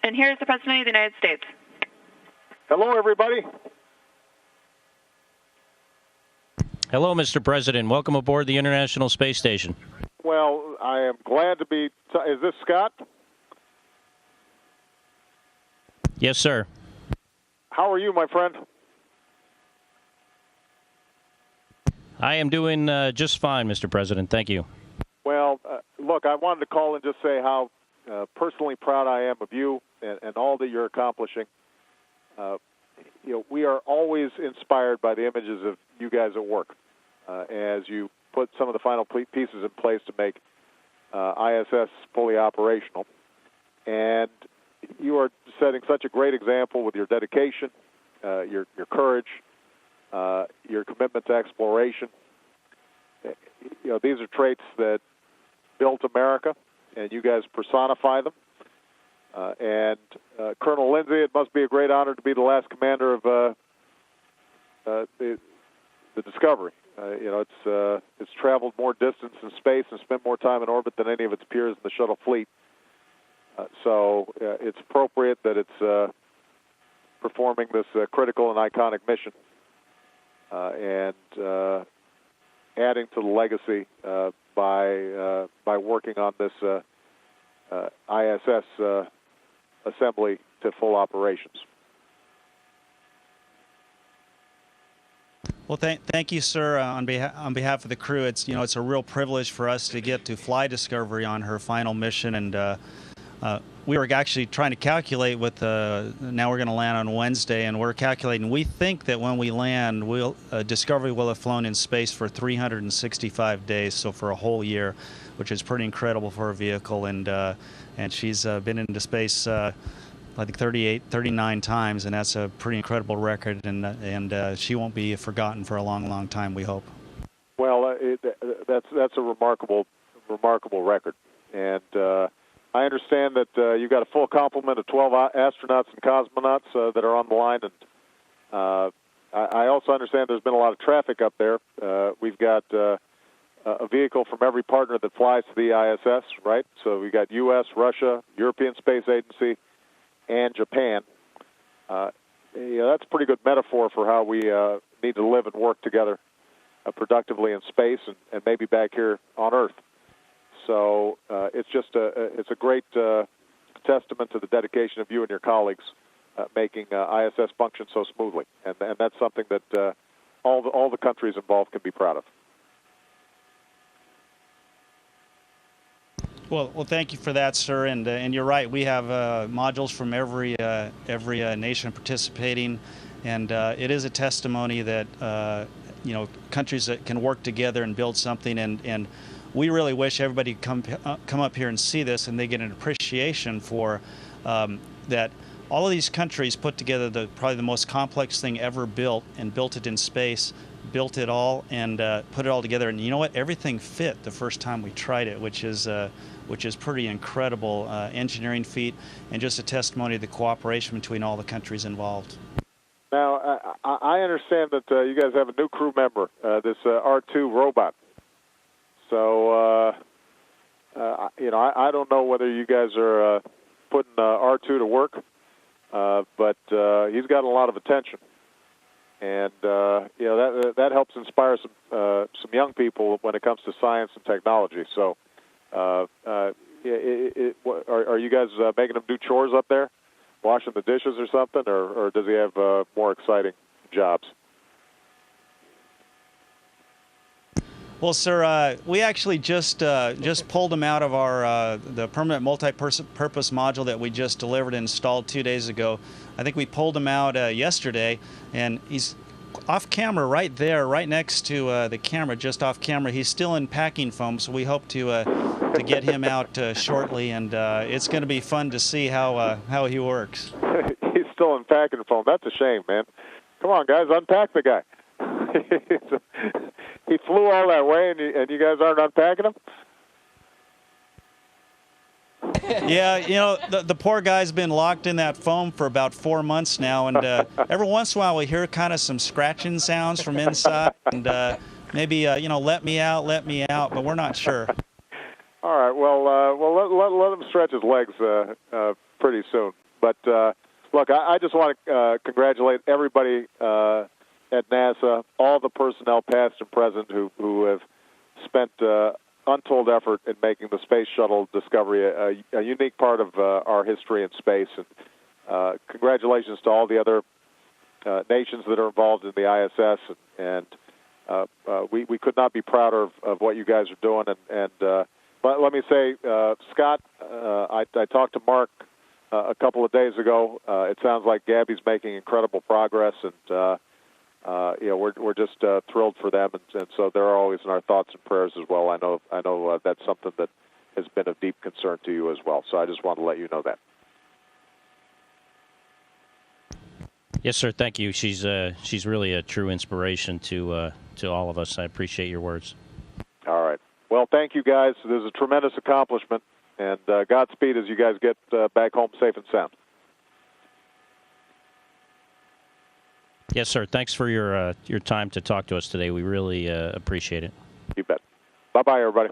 And here's the President of the United States. Hello, everybody. Hello, Mr. President. Welcome aboard the International Space Station. Well, I am glad to be... Is this Scott? Yes, sir. How are you, my friend? I am doing just fine, Mr. President. Thank you. Well, look, I wanted to call and just say how personally proud I am of you and all that you're accomplishing. We are always inspired by the images of you guys at work as you put some of the final pieces in place to make ISS fully operational. And you are setting such a great example with your dedication, your courage, your commitment to exploration. These are traits that built America, and you guys personify them. Colonel Lindsay, it must be a great honor to be the last commander of the Discovery. It's traveled more distance in space and spent more time in orbit than any of its peers in the shuttle fleet. So it's appropriate that it's performing this critical and iconic mission and adding to the legacy by working on this ISS assembly to full operations. Well, thank you, sir. On behalf of the crew, it's a real privilege for us to get to fly Discovery on her final mission, and we were actually trying to calculate with now we're going to land on Wednesday, and we're calculating. We think that when we land, Discovery will have flown in space for 365 days, so for a whole year, which is pretty incredible for a vehicle. And she's been into space, I think 39 times, and that's a pretty incredible record. And she won't be forgotten for a long, long time, we hope. Well, that's a remarkable record, and I understand that you've got a full complement of 12 astronauts and cosmonauts that are on the line, and I also understand there's been a lot of traffic up there. We've got a vehicle from every partner that flies to the ISS, right? So we've got U.S., Russia, European Space Agency, and Japan. That's a pretty good metaphor for how we need to live and work together productively in space and maybe back here on Earth. So it's a great testament to the dedication of you and your colleagues making ISS function so smoothly, and that's something that all the countries involved can be proud of. Well, thank you for that, sir. And you're right. We have modules from every nation participating, and it is a testimony that countries that can work together and build something. And we really wish everybody come up here and see this, and they get an appreciation for that. All of these countries put together probably the most complex thing ever built, and built it in space, built it all, and put it all together. And you know what? Everything fit the first time we tried it, which is pretty incredible engineering feat, and just a testimony of the cooperation between all the countries involved. Now, I understand that you guys have a new crew member, this R2 robot. So, I don't know whether you guys are putting R2 to work, but he's got a lot of attention, and that helps inspire some young people when it comes to science and technology. So, are you guys making him do chores up there, washing the dishes or something, or does he have more exciting jobs? Well, sir, we actually just pulled him out of the permanent multi-purpose module that we just delivered and installed 2 days ago. I think we pulled him out yesterday, and he's off camera right there, right next to the camera, just off camera. He's still in packing foam, so we hope to get him out shortly, and it's going to be fun to see how he works. He's still in packing foam. That's a shame, man. Come on, guys, unpack the guy. He flew all that way, and you guys aren't unpacking him? Yeah, the poor guy's been locked in that foam for about 4 months now, and every once in a while we hear kind of some scratching sounds from inside, and maybe, let me out, but we're not sure. All right, well, let him stretch his legs pretty soon. But look, I just want to congratulate everybody at NASA, all the personnel, past and present, who have spent untold effort in making the Space Shuttle discovery a unique part of our history in space. And congratulations to all the other nations that are involved in the ISS. And we could not be prouder of what you guys are doing. But let me say, Scott, I talked to Mark a couple of days ago. It sounds like Gabby's making incredible progress, and we're just thrilled for them, and so they're always in our thoughts and prayers as well. I know that's something that has been of deep concern to you as well. So I just want to let you know that. Yes, sir. Thank you. She's really a true inspiration to all of us. I appreciate your words. All right. Well, thank you guys. This is a tremendous accomplishment, and Godspeed as you guys get back home safe and sound. Yes, sir. Thanks for your time to talk to us today. We really appreciate it. You bet. Bye-bye, everybody.